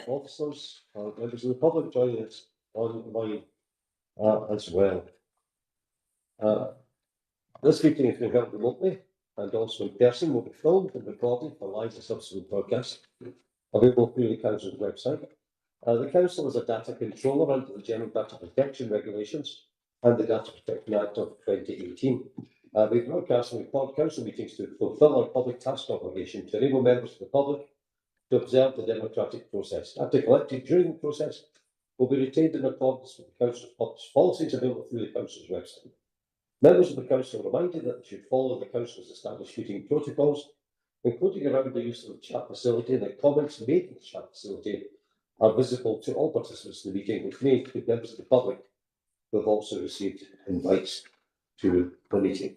officers, members of the public joining us online as well. This meeting is being held remotely and also in person, will be filmed and recorded for live and subsequent broadcasts available through the Council's website. The Council is a data controller under the General Data Protection Regulations and the Data Protection Act of 2018. We broadcast and record Council meetings to fulfil our public task obligation to enable members of the public to observe the democratic process. Data collected during the process will be retained in accordance with the Council's policies available through the Council's website. Members of the Council are reminded that they should follow the Council's established meeting protocols, including around the use of the chat facility, and that comments made in the chat facility are visible to all participants in the meeting, which may include members of the public who have also received invites to the meeting.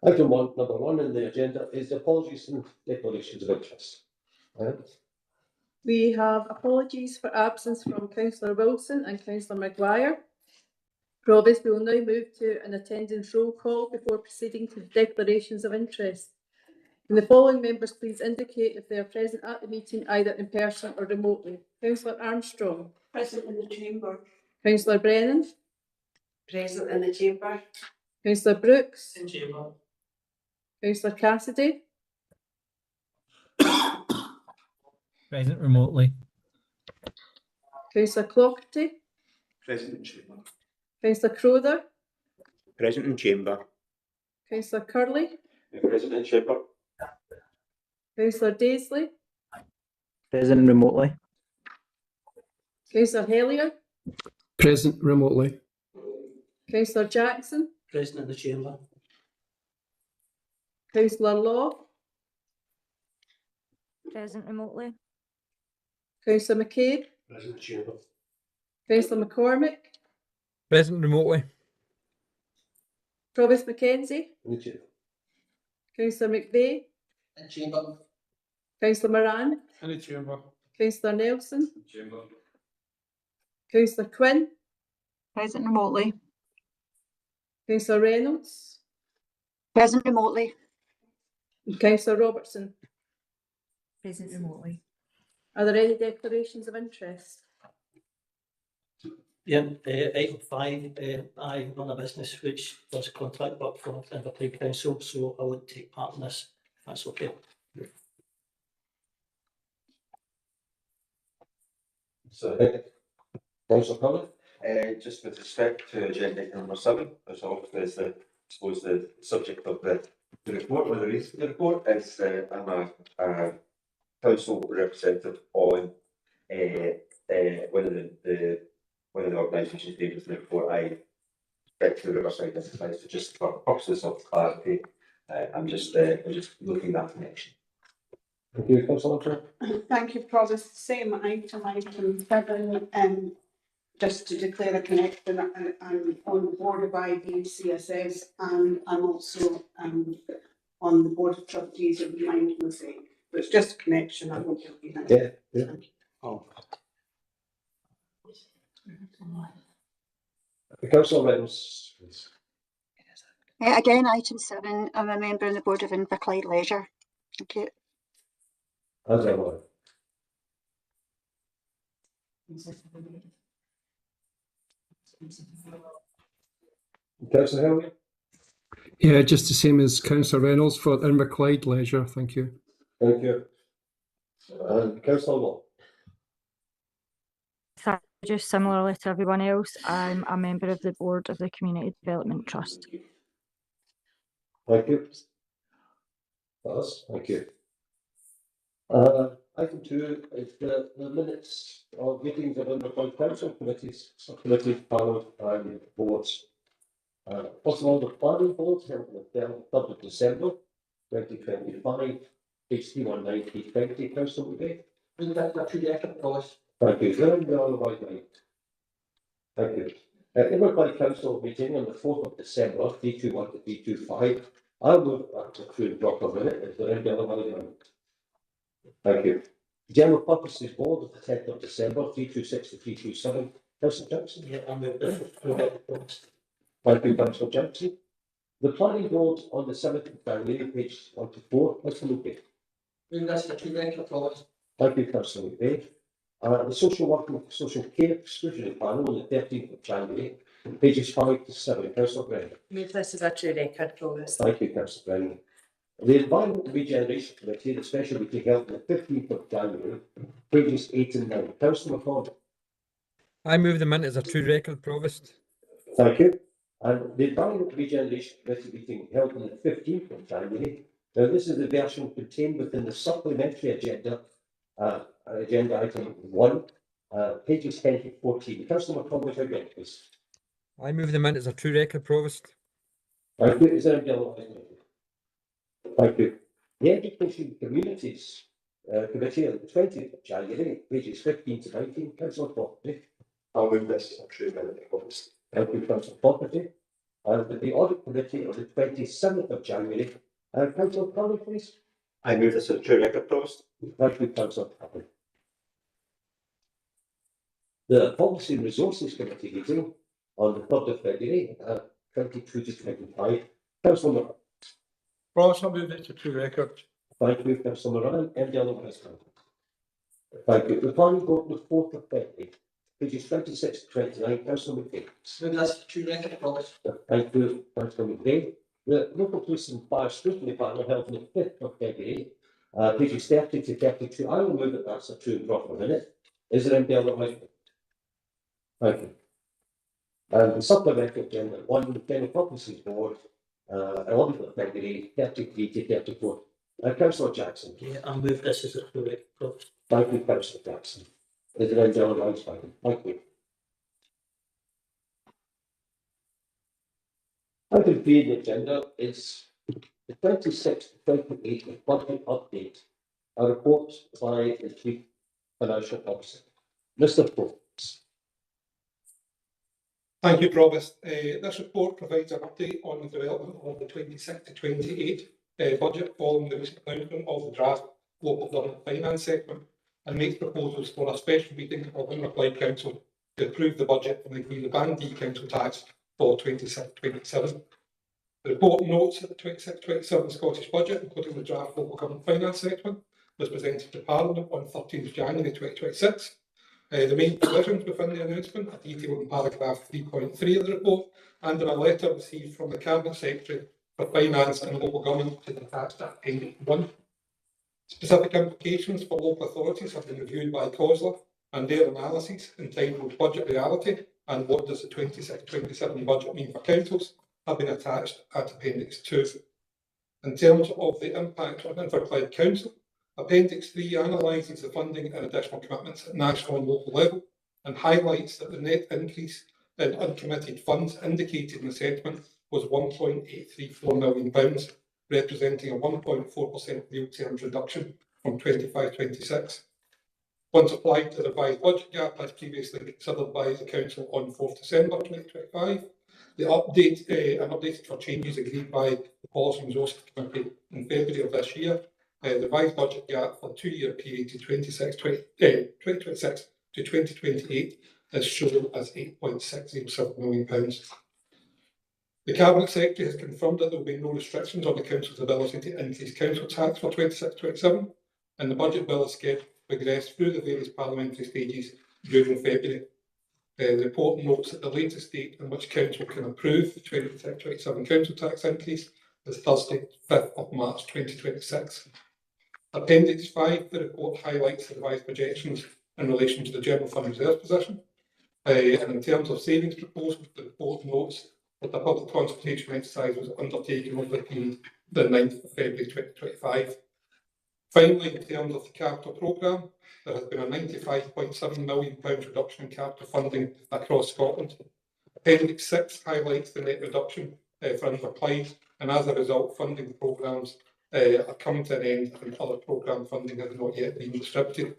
Item number one in the agenda is apologies and declarations of interest. We have apologies for absence from Councillor Wilson and Councillor Maguire. Provost will now move to an attendance roll call before proceeding to the declarations of interest. And the following members please indicate if they are present at the meeting either in person or remotely. Councillor Armstrong. Present in the chamber. Councillor Brennan. Present in the chamber. Councillor Brooks. In chamber. Councillor Cassidy. Present remotely. Councillor Clockerty. Present in chamber. Councillor Crowther. Present in chamber. Councillor Curley. Present in chamber. Councillor Daisley. Present remotely. Councillor Hellier. Present remotely. Councillor Jackson. Present in the chamber. Councillor Law. Present remotely. Councillor McCabe. Present in chamber. Councillor McCormick. Present remotely. Provost Mackenzie. In the chamber. Councillor McVeigh. In chamber. Councillor Moran. In the chamber. Councillor Nelson. Chamber. Councillor Quinn. Present remotely. Councillor Reynolds. Present remotely. And Councillor Robertson. Present remotely. Are there any declarations of interest? Yeah, item 5, I run a business which does contract work for Inverclyde Council, so I would take part in this, if that's okay. So, Councillor Curley. Just with respect to agenda item number 7, as always, I suppose the subject of the report, or the reason for the report, is I'm a council representative on one of the organisations named in the report. I respect the Riverside Enterprise, so just for purposes of clarity, I'm just looking at that connection. Thank you, Councillor Armstrong. Thank you, Provost. Same item 7, just to declare a connection. I'm on the board of IBCSS and I'm also on the board of trustees of Mind Mosaic. But it's just a connection. I hope you'll be nice. Yeah. Oh. Councillor Reynolds. Again, item 7, I'm a member on the board of Inverclyde Leisure. Thank you. As am I. Councillor Hellier. Yeah, just the same as Councillor Reynolds for Inverclyde Leisure. Thank you. Thank you. And Councillor Law. Just similarly to everyone else, I'm a member of the board of the Community Development Trust. Thank you. Thank you. Item 2 is the minutes of meetings of Inverclyde Council committees, subcommittees, panels, and boards. First of all, the planning board held on the 3rd of December 2025, page 319, 20, Council McVeigh. Isn't that true, Provost? Thank you. Very well, right. Thank you. Inverclyde Council meeting on the 4th of December, 321 to 325. I'll move that to approve block of minute. Is there any other amendment? Thank you. General Purposes Board of the 10th of December, 326 to 327. Councillor Jackson? Yeah, I'm the Thank you, Councillor Jackson. The Planning Board on the 7th of January, page 1 to 4. Let's look at. That's the true Provost. Thank you, Councillor McVeigh. The Social Work and Social Care Exclusionary Panel on the 13th of January, pages 5 to 7. Councillor Brennan. Move this as a true record, Provost. Thank you, Councillor Brennan. The Environment and Regeneration Committee, the special meeting held on the 15th of January, pages 8 and 9. Councillor McCall. I move the minutes as a true record, Provost. Thank you. And the Environment and Regeneration Committee meeting held on the 15th of January. Now, this is the version contained within the supplementary agenda, agenda item 1, pages 10 to 14. Councillor McCall, again, please. I move the minutes as a true record, Provost. Thank you. Is there any other? Thank you. The Education Communities Committee on the 20th of January, pages 15 to 19. Councillor Property. I'll move this as a true minute, Provost. Thank you, Councillor Property. And the Audit Committee on the 27th of January. Councillor Cullen, please. I move this as a true record, Provost. Thank you, Councillor Cullen. The Policy and Resources Committee meeting on the 3rd of February, 22 to 25. Councillor Moran. Provost, I move it to true record. Thank you, Councillor Moran. Any other questions? Thank you. The planning vote on the 4th of February, pages 26 to 29. Councillor McVeigh. Move this as a true record, Provost. Thank you, Councillor McVeigh. The Local Police and Fire Scrutiny Panel held on the 5th of February, pages 30 to 32. I will move that that's a true and proper minute. Is there any other question? Thank you. And the supplementary agenda 1, the General Purposes Board, 11th of February, 33 to 34. Councillor Jackson. Yeah, I'll move this as a true record, Provost. Thank you, Councillor Jackson. Is there any other question? Thank you. Item B in the agenda is the 26th to 28th budget update, a report by the Chief Financial Officer. Mr. Forbes. Thank you, Provost. This report provides an update on the development of the 26 to 28 budget following the recent announcement of the draft local government finance segment and makes proposals for a special meeting of Inverclyde Council to approve the budget and agree the Band D council tax for 26-27. The report notes that the 26-27 Scottish budget, including the draft local government finance segment, was presented to Parliament on 13th January 2026. The main provisions within the announcement are detailed in paragraph 3.3 of the report and in a letter received from the Cabinet Secretary for Finance and Local Government to the attached at Appendix 1. Specific implications for local authorities have been reviewed by COSLA and their analyses entitled Budget Reality and What Does the 26-27 Budget Mean for Councils have been attached at Appendix 2. In terms of the impact on Inverclyde Council, Appendix 3 analyses the funding and additional commitments at national and local level and highlights that the net increase in uncommitted funds indicated in the assessment was £1.834 million, representing a 1.4% real terms reduction from 25-26. Once applied to the revised budget gap as previously considered by the Council on 4th December 2025, the update and updated for changes agreed by the Policy and Resources Committee in February of this year. The revised budget gap for the 2-year period to 2026 to 2028 is shown as £8.607 million. The Cabinet Secretary has confirmed that there will be no restrictions on the Council's ability to increase council tax for 26-27, and the budget bill is scheduled to progress through the various parliamentary stages during February. The report notes that the latest date in which Council can approve the 26-27 council tax increase is Thursday, 5th of March 2026. Appendix 5 of the report highlights the revised projections in relation to the General Fund Reserve position. And in terms of savings proposals, the report notes that the public consultation exercise was undertaken over the period the 9th of February 2025. Finally, in terms of the capital programme, there has been a £95.7 million reduction in capital funding across Scotland. Appendix 6 highlights the net reduction for Inverclyde, and as a result, funding programmes are coming to an end and other programme funding has not yet been distributed.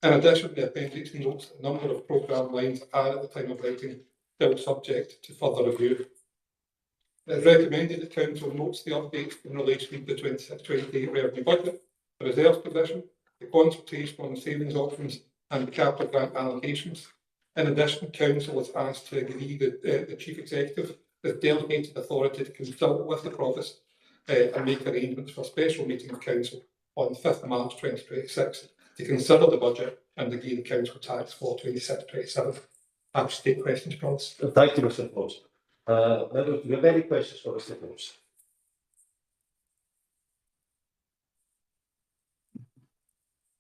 In addition, the appendix notes that a number of programme lines are at the time of writing still subject to further review. It is recommended that Council notes the updates in relation to the 26-28 revenue budget, the reserves position, the consultation on the savings options and the capital grant allocations. In addition, Council is asked to agree that the Chief Executive has delegated authority to consult with the Provost and make arrangements for a special meeting of Council on 5th March 2026 to consider the budget and again council tax for 26-27. Happy to take questions, Promise. Thank you, Mr. Forbes. Members, do you have any questions for Mr. Forbes?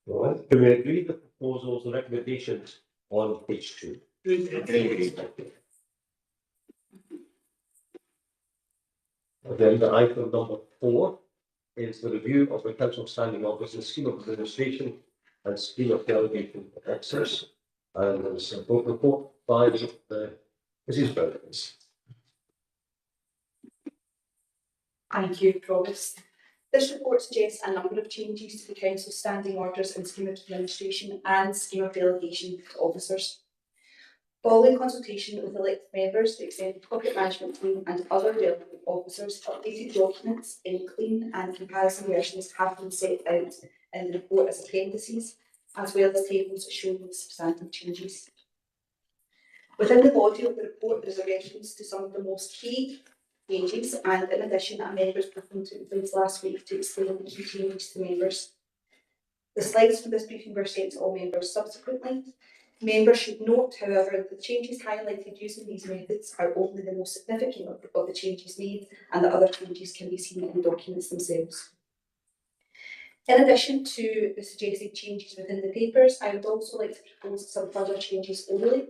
All right. Do we agree with the proposals and recommendations on page 2? Agenda item number 4 is the review of the council standing officers, scheme of administration and scheme of delegation of officers. And there is a vote report by the Mrs. Brown. Thank you, Provost. This report suggests a number of changes to the Council's standing orders and scheme of administration and scheme of delegation to officers. Following consultation with elected members, the extended corporate management team and other relevant officers, updated documents in clean and comparison versions have been set out in the report as appendices, as well as tables showing substantive changes. Within the body of the report, there is a reference to some of the most key changes, and in addition, a members' briefing took place last week to explain the key changes to members. The slides from this briefing were sent to all members subsequently. Members should note, however, that the changes highlighted using these methods are only the most significant of the changes made, and that other changes can be seen in the documents themselves. In addition to the suggested changes within the papers, I would also like to propose some further changes orally.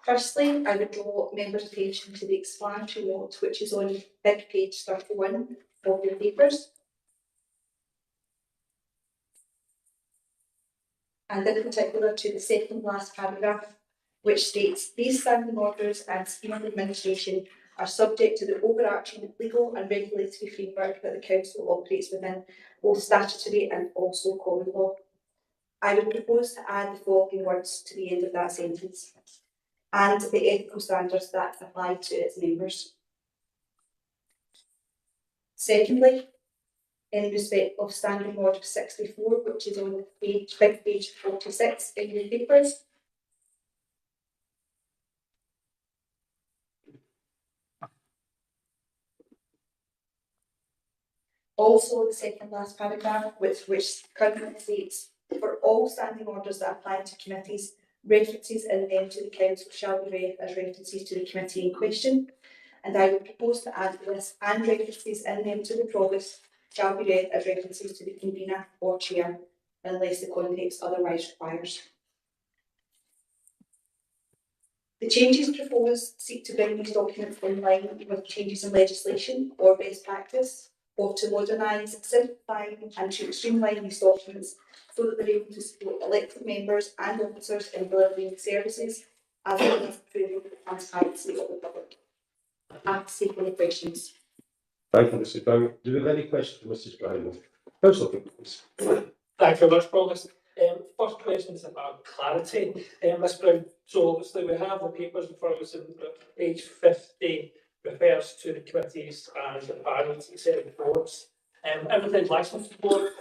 Firstly, I would draw members' attention to the explanatory note, which is on big page 31 of your papers. And in particular to the second last paragraph, which states these standing orders and scheme of administration are subject to the overarching legal and regulatory framework that the council operates within, both statutory and also common law. I would propose to add the following words to the end of that sentence: and the ethical standards that apply to its members. Secondly, in respect of Standing Order 64, which is on big page 46 in your papers. Also, the second last paragraph, which currently states, for all standing orders that apply to committees, references in them to the council shall be read as references to the committee in question. And I would propose to add this, and references in them to the provost shall be read as references to the convener or chair, unless the context otherwise requires. The changes proposed seek to bring these documents in line with changes in legislation or best practice, or to modernise, simplify and to streamline these documents so that they're able to support elected members and officers in delivering services, as well as improving the transparency of the public. I take any questions. Thank you, Mrs. Brown. Do we have any questions for Mrs. Brown? Councillor, please. Thank you very much, Provost. First question is about clarity, Ms. Brown. So obviously we have the papers in front of us, and page 50 refers to the committees and the panels and set of boards. Everything's licensed board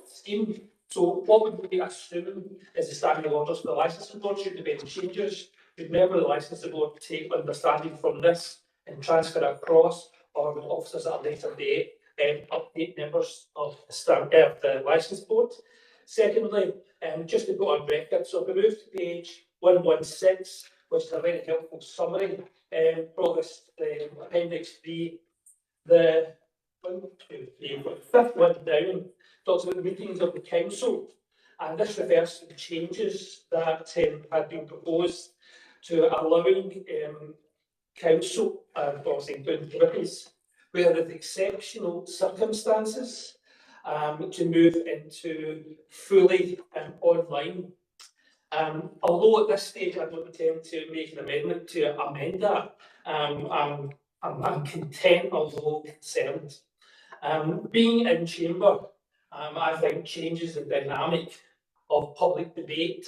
scheme. So what would we be assuming is the standing orders for the licensing board? Should there be any changes? Should member of the licensing board take understanding from this and transfer across, or will officers at a later date update members of the licence board? Secondly, just to put on record, so if we move to page 116, which is a very helpful summary, Provost, appendix 3, the 1, 2, 3, 5th one down talks about the meetings of the council, and this refers to the changes that had been proposed to allowing council and obviously including committees where with exceptional circumstances to move into fully online. Although at this stage I don't intend to make an amendment to amend that, I'm content, although concerned. Being in chamber, I think changes the dynamic of public debate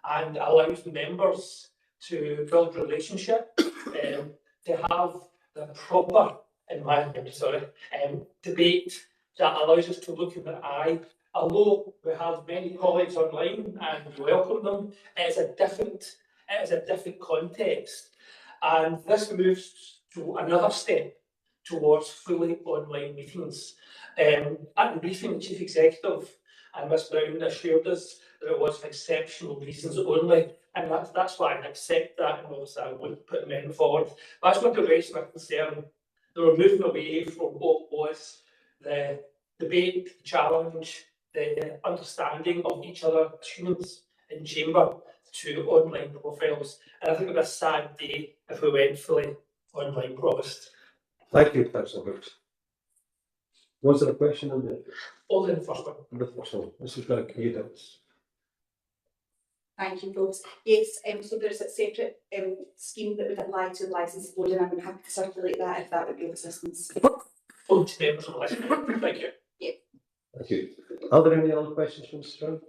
and allows members to build relationship, to have the proper, in my opinion, debate that allows us to look in the eye. Although we have many colleagues online and we welcome them, it is a different context. And this moves to another step towards fully online meetings. At the briefing, the Chief Executive and Ms Brown assured us that it was for exceptional reasons only, and that's why I accept that, and obviously I wouldn't put amendment forward. But I just want to raise my concern that we're moving away from what was the debate, the challenge, the understanding of each other as humans in chamber to online profiles. And I think it would be a sad day if we went fully online, Provost. Thank you, Councillor Brooks. Was there a question on the? Only the first one. The first one. Mrs. Brown, can you do this? Thank you, Rose. Yes, so there's a separate scheme that would apply to the licensed board, and I'm happy to circulate that if that would be of assistance. Only to members of the licensed board. Thank you. Yeah. Thank you. Are there any other questions from Mr. Brown?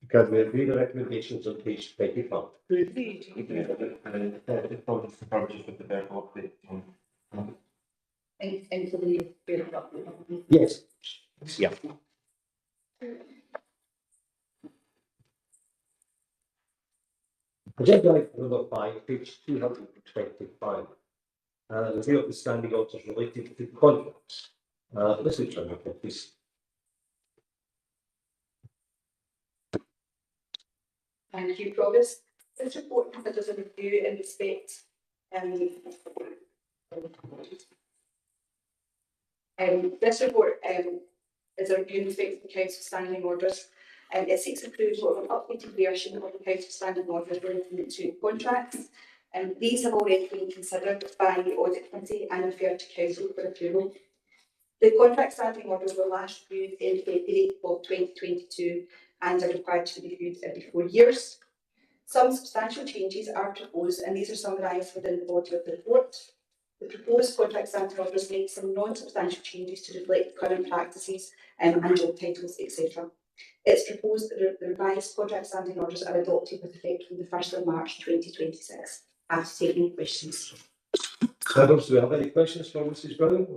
Can we agree the recommendations on page 25? And the problem for purposes with the verbal update on. Into the bill. Yes. Yeah. Agenda item number 5, page 225. Review of the standing orders related to contracts. This is Chairman, please. Thank you, Provost. This report considers a review in respect this report is a review in respect of the Council standing orders. It seeks approval of an updated version of the Council standing orders relating to contracts. These have already been considered by the Audit Committee and referred to Council for approval. The contract standing orders were last reviewed in February of 2022 and are required to be reviewed every 4 years. Some substantial changes are proposed, and these are summarised within the body of the report. The proposed contract standing orders make some non-substantial changes to reflect current practices and job titles, etc. It's proposed that the revised contract standing orders are adopted with effect from the 1st of March 2026. Happy to take any questions. Members, do we have any questions for Mrs. Brown?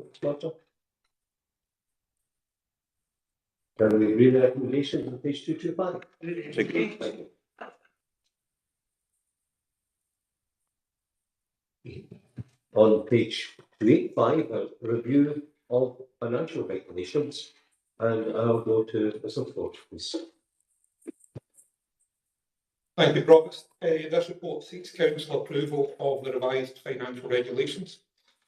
Can we agree the recommendations on page 225? Thank you. On page 285, a review of financial regulations, and I'll go to Mr. Ford, please. Thank you, Provost. This report seeks Council approval of the revised financial regulations.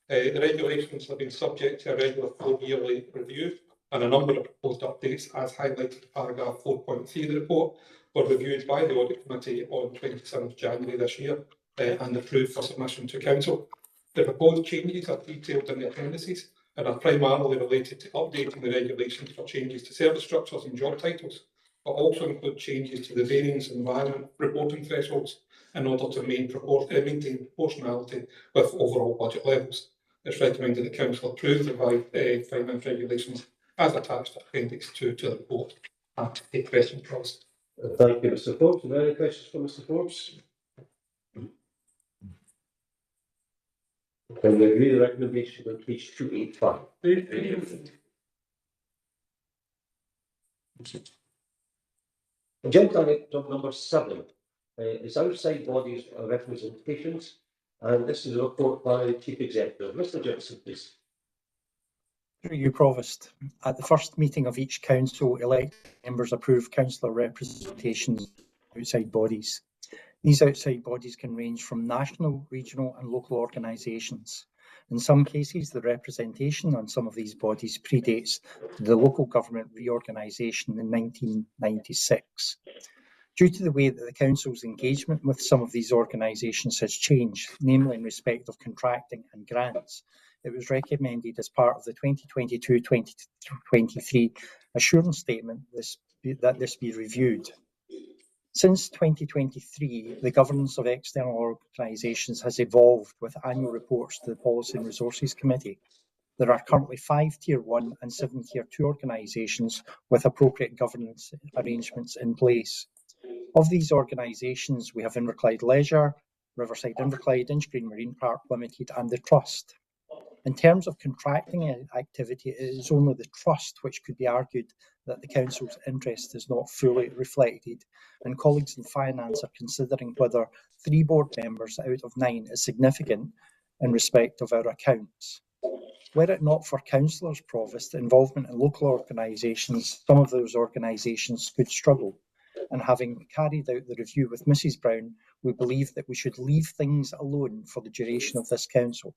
The regulations have been subject to a regular 4-yearly review, and a number of proposed updates, as highlighted in paragraph 4.3 of the report, were reviewed by the Audit Committee on 27th January this year and approved for submission to Council. The proposed changes are detailed in the appendices and are primarily related to updating the regulations for changes to service structures and job titles, but also include changes to the variance environment reporting thresholds in order to maintain proportionality with overall budget levels. It's recommended that Council approve the revised finance regulations as attached to Appendix 2 to the report. And to take questions, Provost. Thank you, Mr. Forbes. Are there any questions for Mr. Forbes? Can we agree the recommendation on page 285? Agenda item number 7 is outside bodies representations, and this is a report by the Chief Executive. Mr. Johnson, please. Through you, Provost. At the first meeting of each council, elected members approve councillor representations outside bodies. These outside bodies can range from national, regional and local organisations. In some cases, the representation on some of these bodies predates the local government reorganisation in 1996. Due to the way that the Council's engagement with some of these organisations has changed, namely in respect of contracting and grants, it was recommended as part of the 2022-2023 assurance statement that this be reviewed. Since 2023, the governance of external organisations has evolved with annual reports to the Policy and Resources Committee. There are currently 5 Tier 1 and 7 Tier 2 organisations with appropriate governance arrangements in place. Of these organisations, we have Inverclyde Leisure, Riverside Inverclyde, Inchgreen Marine Park Limited and the Trust. In terms of contracting activity, it is only the Trust which could be argued that the Council's interest is not fully reflected, and colleagues in finance are considering whether 3 board members out of 9 is significant in respect of our accounts. Were it not for councillors' Provost involvement in local organisations, some of those organisations could struggle. And having carried out the review with Mrs Brown, we believe that we should leave things alone for the duration of this council,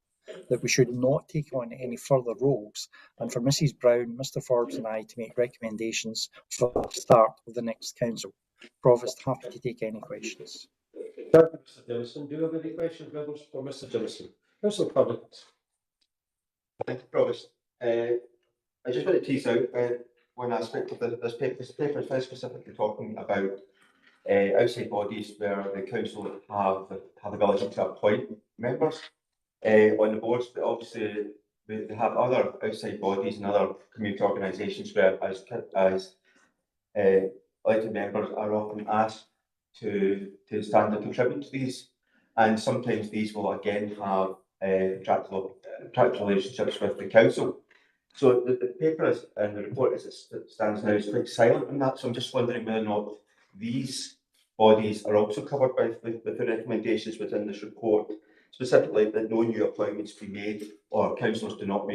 that we should not take on any further roles, and for Mrs Brown, Mr Forbes and I to make recommendations for the start of the next council. Provost, happy to take any questions. Thank you, Mr. Jimison. Do you have any questions, members, for Mr. Jimison? Councillor Collins. Thank you, Provost. I just want to tease out one aspect of this paper. This paper is very specifically talking about outside bodies where the council have the ability to appoint members on the boards, but obviously they have other outside bodies and other community organisations where as elected members are often asked to stand and contribute to these, and sometimes these will again have contractual relationships with the council. So the paper is, and the report as it stands now is quite silent on that, so I'm just wondering whether or not these bodies are also covered by with the recommendations within this report, specifically that no new appointments be made or councillors do not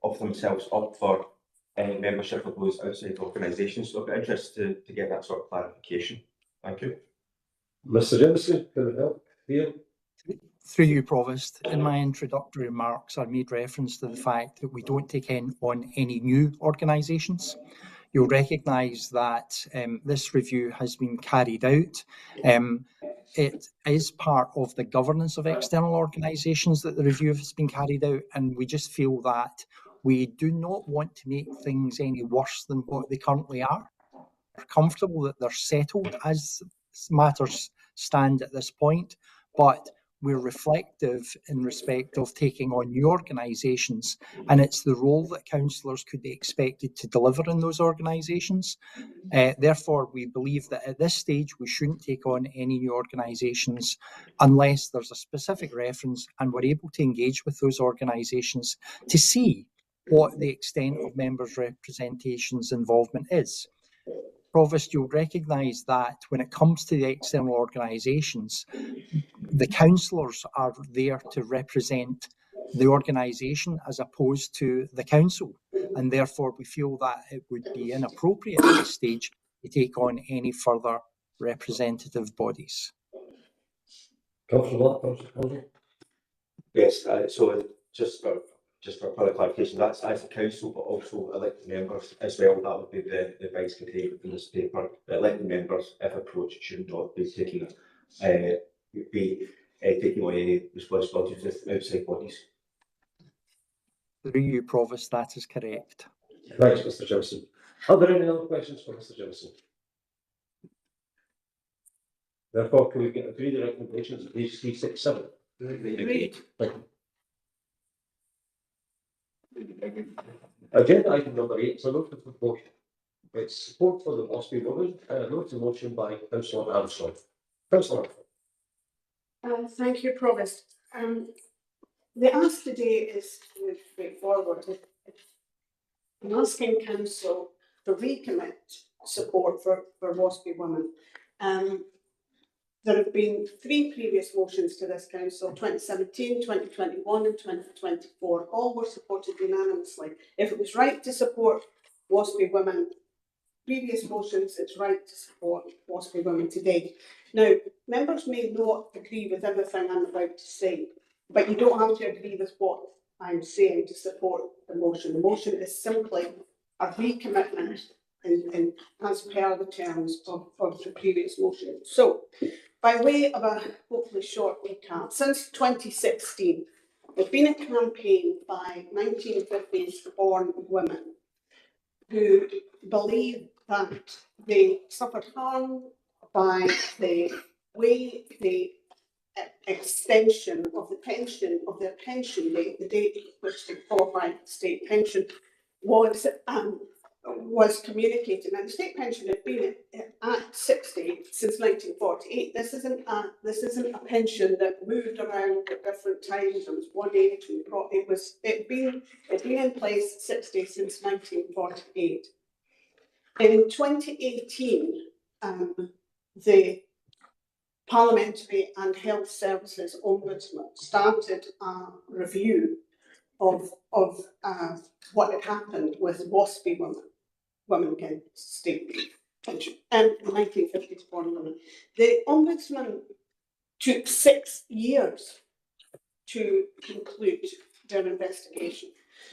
offer themselves up for membership of those outside organisations. So I'd be interested to get that sort of clarification. Thank you. Mr. Jimison, can I help here? Through you, Provost, in my introductory remarks, I made reference to the fact that we don't take on any new organisations. You'll recognise that this review has been carried out. It is part of the governance of external organisations that the review has been carried out, and we just feel that we do not want to make things any worse than what they currently are. We're comfortable that they're settled as matters stand at this point, but we're reflective in respect of taking on new organisations, and it's the role that councillors could be expected to deliver in those organisations. Therefore, we believe that at this stage we shouldn't take on any new organisations unless there's a specific reference and we're able to engage with those organisations to see what the extent of members' representation's involvement is. Provost, you'll recognise that when it comes to the external organisations, the councillors are there to represent the organisation as opposed to the council, and therefore we feel that it would be inappropriate at this stage to take on any further representative bodies. Yes, so just for further clarification, that's as a council, but also elected members as well. That would be the advice to take in this paper. The elected members, if approached, should not be taking on any responsibilities with outside bodies. Through you, Provost, that is correct. Thanks, Mr. Jimison. Are there any other questions for Mr. Jimison? Therefore, can we agree the recommendations of page 367? Agreed. Thank you. Agenda item number 8 is a notice of motion. It's support for the Osprey woman. Notice of motion by Councillor Armstrong. Councillor. Thank you, Provost. The ask today is straightforward. I'm asking Council to recommit support for Osprey women. There have been 3 previous motions to this council, 2017, 2021 and 2024. All were supported unanimously. If it was right to support Osprey women, previous motions, it's right to support Osprey women today. Now, members may not agree with everything I'm about to say, but you don't have to agree with what I'm saying to support the motion. The motion is simply a recommitment in as per the terms of the previous motion. So, by way of a hopefully short recap, since 2016, there's been a campaign by 1950s born women who believe that they suffered harm by the way the extension of the pension, of their pension date, the date at which they qualified for state pension, was communicated. Now, the state pension had been at 60 since 1948. This isn't a pension that moved around at different times. There was one age, and it'd been in place at 60 since 1948. In 2018, the Parliamentary and Health Services Ombudsman started a review what had happened with WASPy women in state pension, 1950s born women. The Ombudsman took 6 years to conclude their investigation.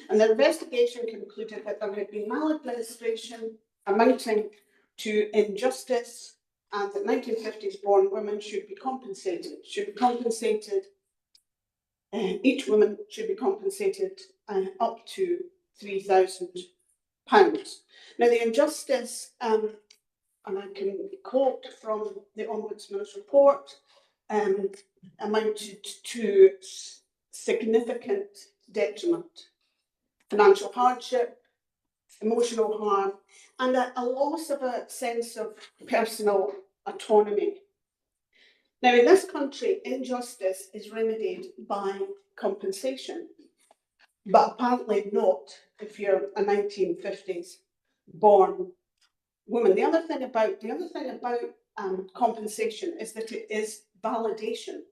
And the investigation concluded that there had been maladministration amounting to injustice, and that 1950s born women should be compensated. Each woman should be compensated up to £3,000. Now, the injustice, and I can quote from the Ombudsman's report, amounted to significant detriment, financial hardship, emotional harm, and a loss of a sense of personal autonomy. Now, in this country, injustice is remedied by compensation, but apparently not if you're a 1950s born woman. The other thing about compensation is that it is validation.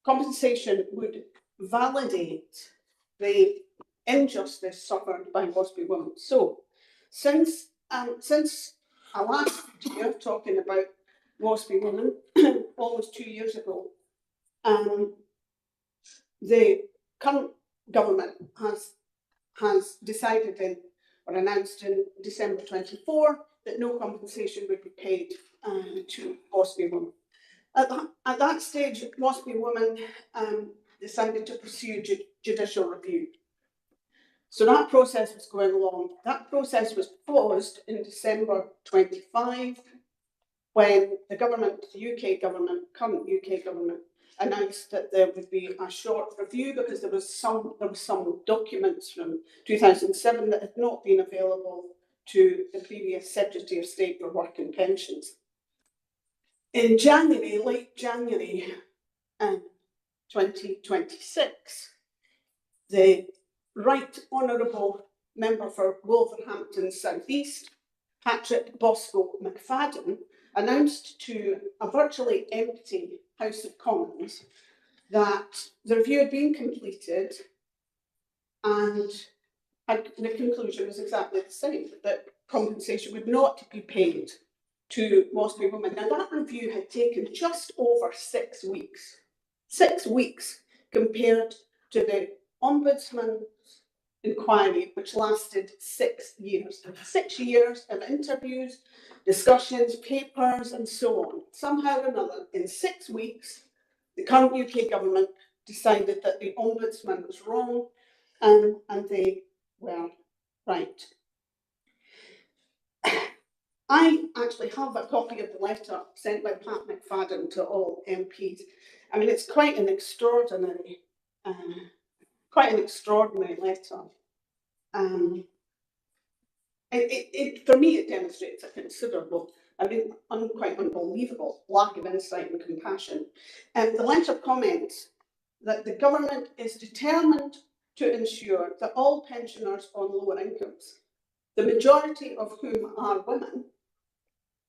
Compensation would validate the injustice suffered by WASPy women. So, since our last year talking about WASPy women, almost 2 years ago, the current government has decided or announced in December 24 that no compensation would be paid to WASPy women. At that stage, WASPy women decided to pursue judicial review. So that process was going along. That process was paused in December 25 when the government, the UK government, current UK government, announced that there would be a short review because there was some documents from 2007 that had not been available to the previous Secretary of State for Work and Pensions. In January, late January 2026, the Right Honourable Member for Wolverhampton South East, Patrick Bosco McFadden, announced to a virtually empty House of Commons that the review had been completed and the conclusion was exactly the same, that compensation would not be paid to WASPy women. Now, that review had taken just over 6 weeks. 6 weeks compared to the Ombudsman's inquiry, which lasted 6 years. 6 years of interviews, discussions, papers, and so on. Somehow or another, in 6 weeks, the current UK government decided that the Ombudsman was wrong and they were right. I actually have a copy of the letter sent by Pat McFadden to all MPs. I mean, it's quite an extraordinary letter. For me, it demonstrates a considerable, quite unbelievable lack of insight and compassion. The letter comments that the government is determined to ensure that all pensioners on lower incomes, the majority of whom are women,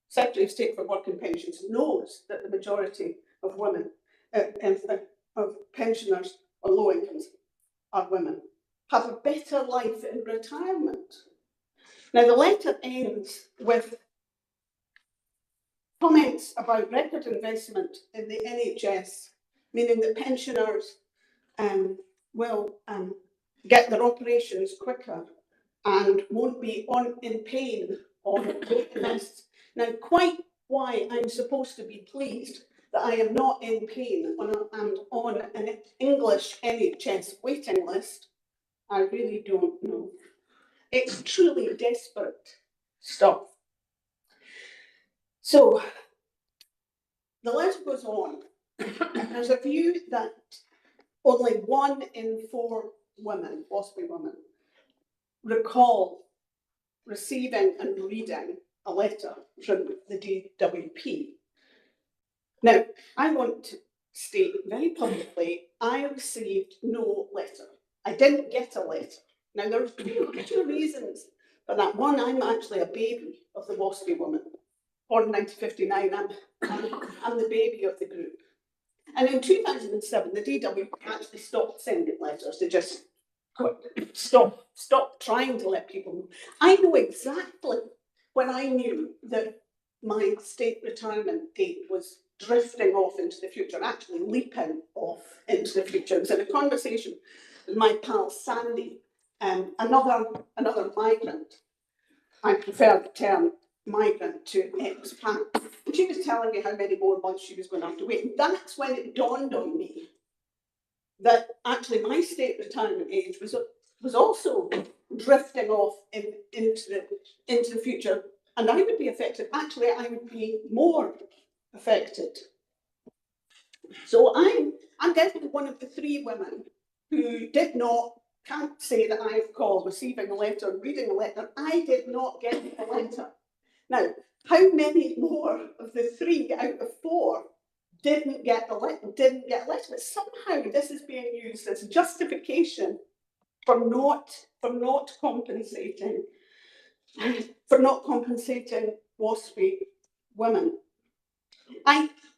Secretary of State for Work and Pensions knows that the majority of women, of pensioners on low incomes are women, have a better life in retirement. Now, the letter ends with comments about record investment in the NHS, meaning that pensioners will get their operations quicker and won't be in pain or waiting lists. Now, quite why I'm supposed to be pleased that I am not in pain and on an English NHS waiting list, I really don't know. It's truly desperate stuff. So, the letter goes on. There's a view that only 1 in 4 women, WASPy women, recall receiving and reading a letter from the DWP. Now, I want to state very publicly, I received no letter. I didn't get a letter. Now, there are 2 reasons for that. One, I'm actually a baby of the WASPy woman, born in 1959. I'm the baby of the group. And in 2007, the DW actually stopped sending letters. They just stopped trying to let people know. I know exactly when I knew that my state retirement date was drifting off into the future, actually leaping off into the future. It was in a conversation with my pal Sandy, another migrant. I prefer the term migrant to expat. And she was telling me how many more months she was going to have to wait. And that's when it dawned on me that actually my state retirement age was also drifting off into the future, and I would be affected. Actually, I would be more affected. So I'm definitely one of the 3 women who can't say that I recall receiving a letter, reading a letter. I did not get a letter. Now, how many more of the 3 out of 4 didn't get a letter? But somehow this is being used as justification for not compensating WASPy women.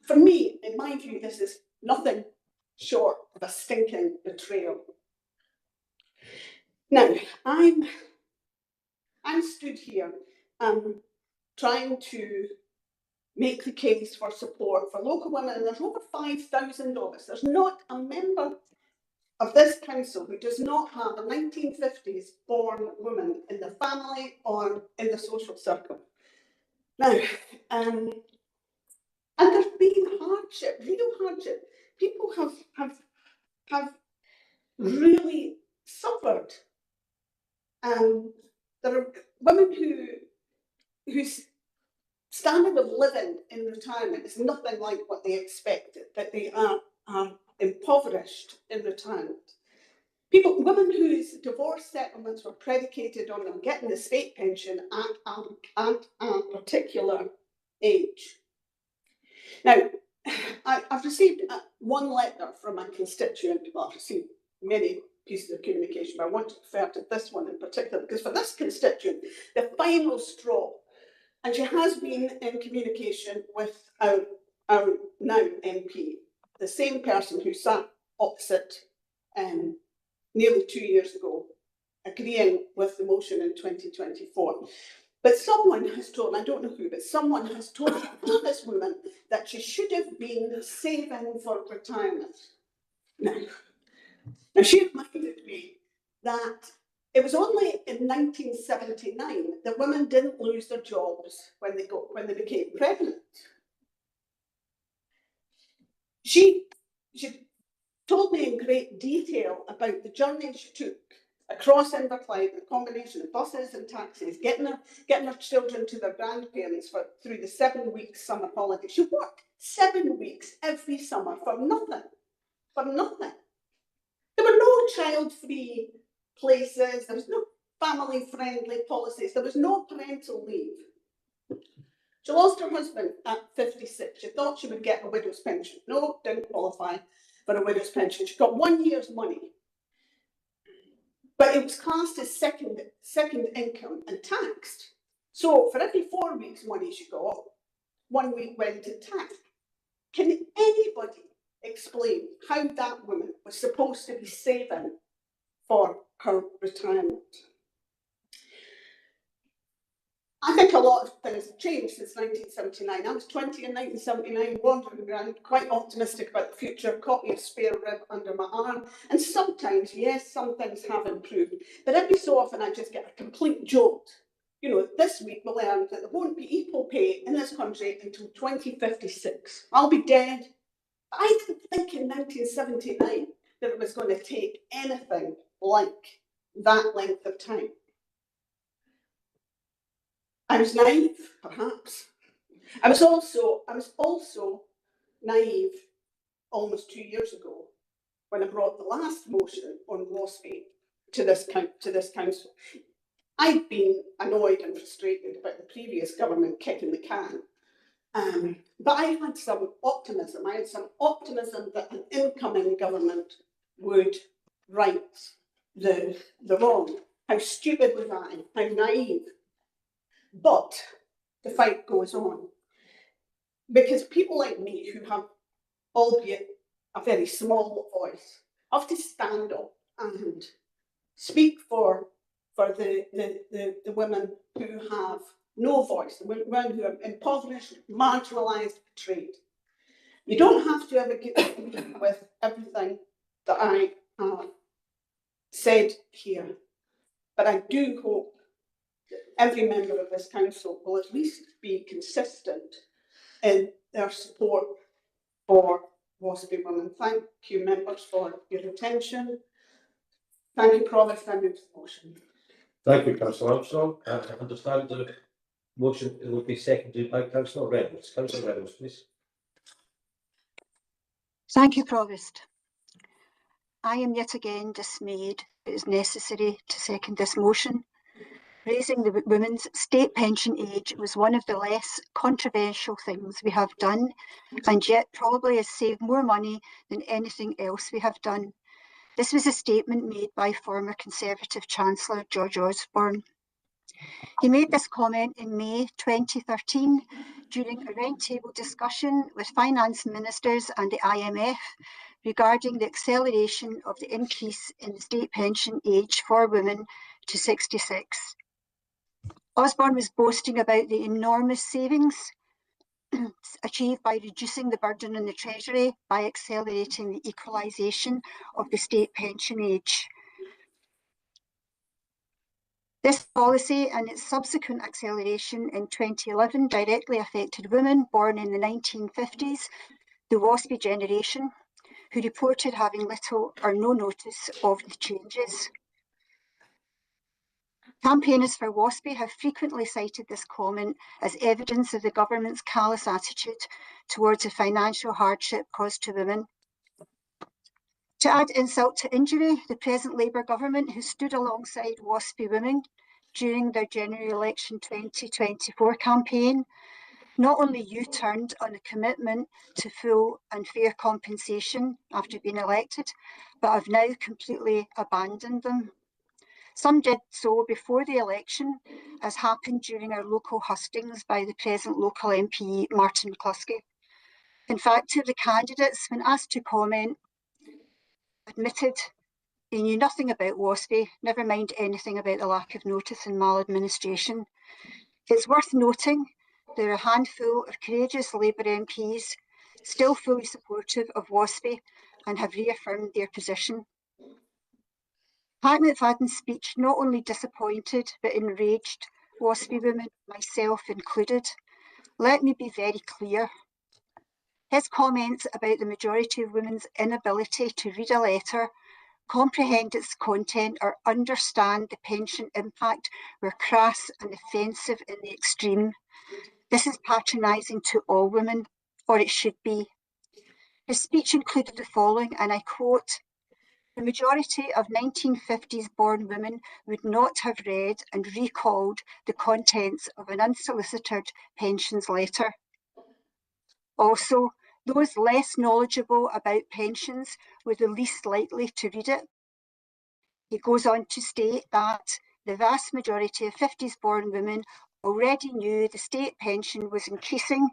For me, in my view, this is nothing short of a stinking betrayal. Now, I'm stood here trying to make the case for support for local women, and there's over 5,000 of us. There's not a member of this council who does not have a 1950s born woman in the family or in the social circle. Now, and there's been hardship, real hardship. People have really suffered. There are women whose standard of living in retirement is nothing like what they expected, that they are impoverished in retirement. Women whose divorce settlements were predicated on them getting the state pension at a particular age. Now, I've received one letter from a constituent. Well, I've received many pieces of communication, but I want to refer to this one in particular, because for this constituent, the final straw, and she has been in communication with our now MP, the same person who sat opposite nearly 2 years ago, agreeing with the motion in 2024. But someone has told, I don't know who, but someone has told this woman that she should have been saving for retirement. Now she reminded me that it was only in 1979 that women didn't lose their jobs when they became pregnant. She told me in great detail about the journey she took across Inverclyde, a combination of buses and taxis, getting her children to their grandparents through the 7 weeks summer holiday. She worked 7 weeks every summer for nothing. There were no child-free places, there was no family-friendly policies, there was no parental leave. She lost her husband at 56. She thought she would get a widow's pension. No, didn't qualify for a widow's pension. She got 1 year's money. But it was classed as second income and taxed. So for every 4 weeks' money she got, 1 week went in tax. Can anybody explain how that woman was supposed to be saving for her retirement? I think a lot of things have changed since 1979. I was 20 in 1979, wandering around, quite optimistic about the future, copy of spare rib under my arm. And sometimes, yes, some things have improved. But every so often I just get a complete jolt. You know, this week we learned that there won't be equal pay in this country until 2056. I'll be dead. I didn't think in 1979 that it was going to take anything like that length of time. I was naive, perhaps. I was also naive almost 2 years ago when I brought the last motion on WASPy to this council. I'd been annoyed and frustrated about the previous government kicking the can. But I had some optimism. I had some optimism that an incoming government would right the wrong. How stupid was I? How naive? But the fight goes on. Because people like me who have, albeit a very small voice, have to stand up and speak for the women who have no voice, the women who are impoverished, marginalised, betrayed. You don't have to ever agree with everything that I have said here, but I do hope that every member of this council will at least be consistent in their support for WASPI women. Thank you, members, for your attention. Thank you, Provost. I move the motion. Thank you, Councillor Armstrong. I understand the motion will be seconded by Councillor Reynolds. Councillor Reynolds, please. Thank you, Provost. I am yet again dismayed it is necessary to second this motion. Raising the women's state pension age was one of the less controversial things we have done, and yet probably has saved more money than anything else we have done. This was a statement made by former Conservative Chancellor George Osborne. He made this comment in May 2013 during a roundtable discussion with finance ministers and the IMF regarding the acceleration of the increase in the state pension age for women to 66. Osborne was boasting about the enormous savings achieved by reducing the burden on the Treasury by accelerating the equalisation of the state pension age. This policy and its subsequent acceleration in 2011 directly affected women born in the 1950s, the WASPI generation, who reported having little or no notice of the changes. Campaigners for WASPI have frequently cited this comment as evidence of the government's callous attitude towards the financial hardship caused to women. To add insult to injury, the present Labour government, who stood alongside WASPI women during their general election 2024 campaign, not only U-turned on the commitment to full and fair compensation after being elected, but have now completely abandoned them. Some did so before the election, as happened during our local hustings by the present local MP, Martin McCluskey. In fact, two of the candidates, when asked to comment, admitted they knew nothing about WASPI, never mind anything about the lack of notice and maladministration. It's worth noting there are a handful of courageous Labour MPs still fully supportive of WASPI and have reaffirmed their position. Pat McFadden's speech not only disappointed but enraged WASPI women, myself included. Let me be very clear. His comments about the majority of women's inability to read a letter, comprehend its content or understand the pension impact were crass and offensive in the extreme. This is patronising to all women, or it should be. His speech included the following, and I quote, "The majority of 1950s born women would not have read and recalled the contents of an unsolicited pensions letter. Also, those less knowledgeable about pensions were the least likely to read it." He goes on to state that the vast majority of 50s born women already knew the state pension was increasing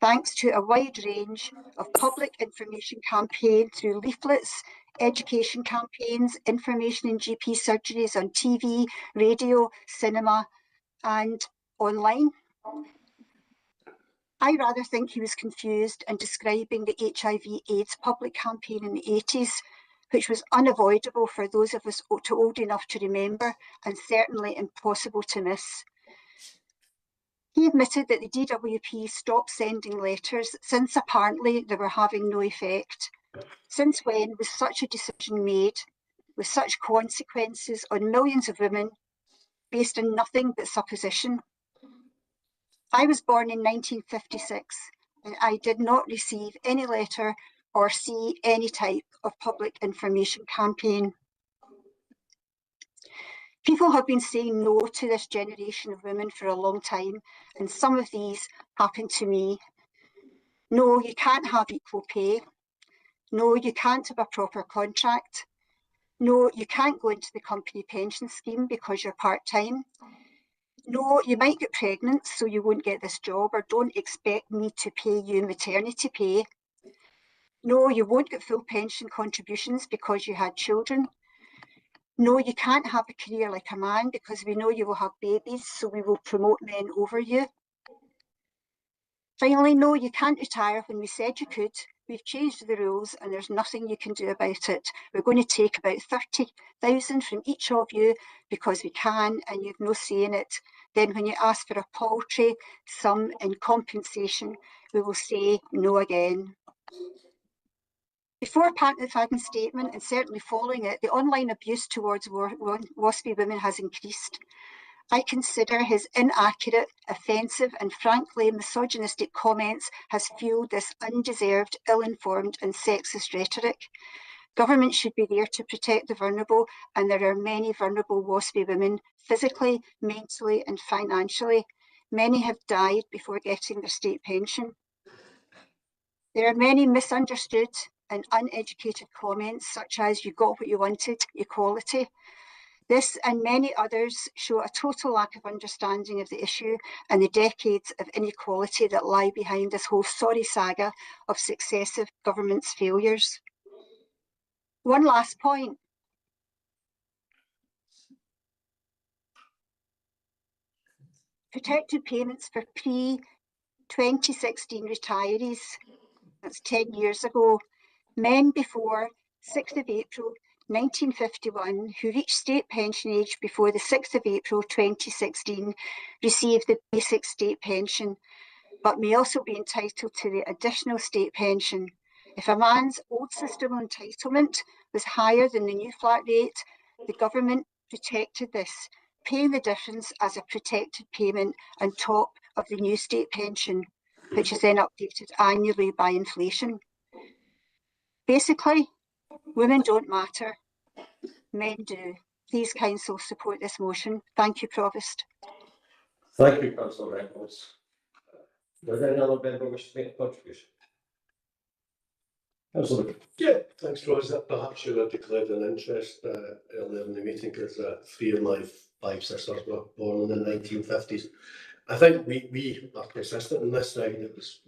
thanks to a wide range of public information campaigns through leaflets, education campaigns, information in GP surgeries on TV, radio, cinema, and online. I rather think he was confused in describing the HIV/AIDS public campaign in the 80s, which was unavoidable for those of us too old enough to remember and certainly impossible to miss. He admitted that the DWP stopped sending letters since apparently they were having no effect. Since when was such a decision made, with such consequences on millions of women, based on nothing but supposition? I was born in 1956 and I did not receive any letter or see any type of public information campaign. People have been saying no to this generation of women for a long time, and some of these happened to me. No, you can't have equal pay. No, you can't have a proper contract. No, you can't go into the company pension scheme because you're part-time. No, you might get pregnant, so you won't get this job, or don't expect me to pay you maternity pay. No, you won't get full pension contributions because you had children. No, you can't have a career like a man because we know you will have babies, so we will promote men over you. Finally, no, you can't retire when we said you could. We've changed the rules and there's nothing you can do about it. We're going to take about 30,000 from each of you because we can and you've no say in it. Then when you ask for a paltry sum in compensation, we will say no again. Before Packnett-Faggin's statement, and certainly following it, the online abuse towards WASPI women has increased. I consider his inaccurate, offensive and frankly misogynistic comments has fueled this undeserved, ill-informed and sexist rhetoric. Government should be there to protect the vulnerable, and there are many vulnerable WASPI women, physically, mentally and financially. Many have died before getting their state pension. There are many misunderstood and uneducated comments, such as "you got what you wanted, equality." This and many others show a total lack of understanding of the issue and the decades of inequality that lie behind this whole sorry saga of successive governments' failures. One last point. Protected payments for pre-2016 retirees, that's 10 years ago, men before 6th of April 1951 who reached state pension age before the 6th of April 2016 receive the basic state pension, but may also be entitled to the additional state pension. If a man's old system entitlement was higher than the new flat rate, the government protected this, paying the difference as a protected payment on top of the new state pension, which is then updated annually by inflation. Basically, women don't matter, men do. Please, Council, support this motion. Thank you, Provost. Thank you, Councillor Reynolds. Does any other member wish to make a contribution? Councillor. Yeah, thanks, Rosa. Perhaps you have declared an interest earlier in the meeting because 3 of my 5 sisters were born in the 1950s. I think we are consistent in this side. It was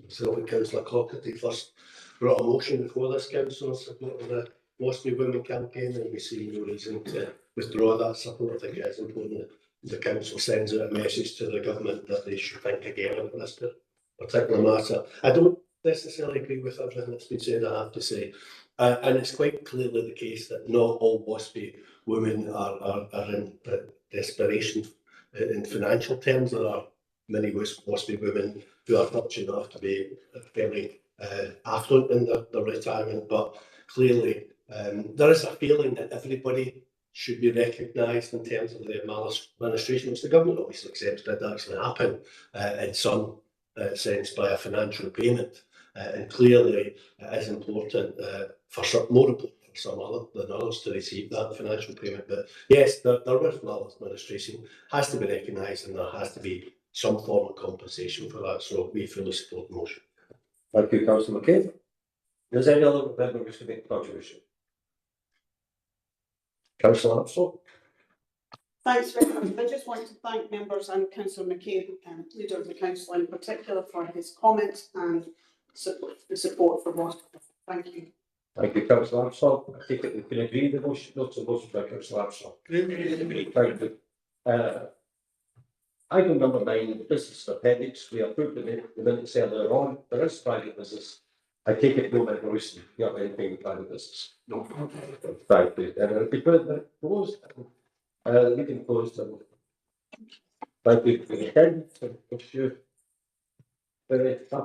Councillor Clockerty first brought a motion before this council in support of the WASPI Women campaign, and we see no reason to withdraw that support. I think it is important that the council sends out a message to the government that they should think again about this particular matter. I don't necessarily agree with everything that's been said, I have to say, and it's quite clearly the case that not all WASPI women are in desperation in financial terms. There are many WASPI women who are fortunate enough to be fairly affluent in their retirement, but clearly there is a feeling that everybody should be recognised in terms of their maladministration, which the government obviously accepts did actually happen in some sense by a financial payment, and clearly it is important for some, more important for some than others to receive that financial payment. But yes, there was maladministration, has to be recognised, and there has to be some form of compensation for that. So we fully support the motion. Thank you, Councillor McCabe. Does any other member wish to make a contribution? Councillor Armstrong. Thanks very much. I just want to thank members and Councillor McCabe, Leader of the Council in particular, for his comments and the support for WASPI. Thank you. Thank you, Councillor Armstrong. I take it you can agree with the motion, not to motion by Councillor Armstrong. Thank you. Item number 9, business appendix. We approved the minutes earlier on. There is private business. I take it no member wishes to have anything with private business. No. Thank you. And it'll be closed. The meeting closed. Thank you for the attendance. Very happy.